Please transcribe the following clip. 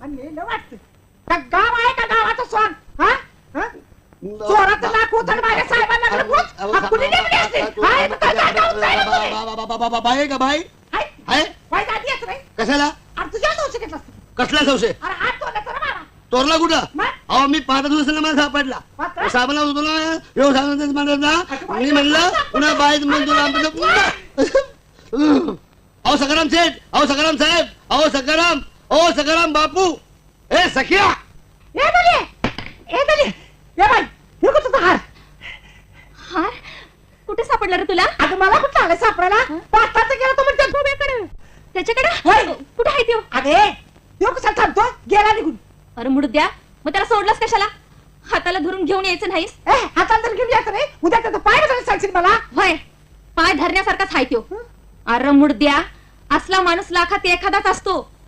आणलेलं वाटतं. का गाव आहे का गावाचं सोन? हा? चोराचं नाक उचल माझ्या साहेबांना नको. हा, कुणी नेमली असते? हाय, मग काय जागा उचलायला कुणी? बाई का बाई हाय? हाय वाय जाती येत रे? कशाला अरे तुझ्या संशय घेतला असतं. कसला संशय अरे हात तोडला तर मला. तोरला कुठं मग? अहो मी 5 दिवसाला मला सापडला मात्र? साहेबांना होतो ना व्यवसाय म्हणत मी म्हणलं पुन्हा बाई अहो सकाराम सेठ अहो सकाराम साहेब अहो सकाराम बापू ए सखिया ए दली ए बाई हे कुठं तुझा हार? हार कुठे सापडला रे तुला? अगं मला कुठं आलं सापडायला? पाटाचं गेला तो म्हणजे गोब्याकडे. त्याच्याकडे होय. कुठे आहे तो? अगे तो कसा थांबतो? गेला निघून. अरे मुडद्या मग त्याला सोडलास कशाला? हाताला धरून घेऊन यायचं नाहीस? ए हाताला तर घेऊन यायचं रे. उद्या त्याचा पाय बदलायला सांगशील मला. होय पाय धरण्यासारखाच आहे तो. अरे मुडद्या असला माणूस लाखात एखादाच असतो.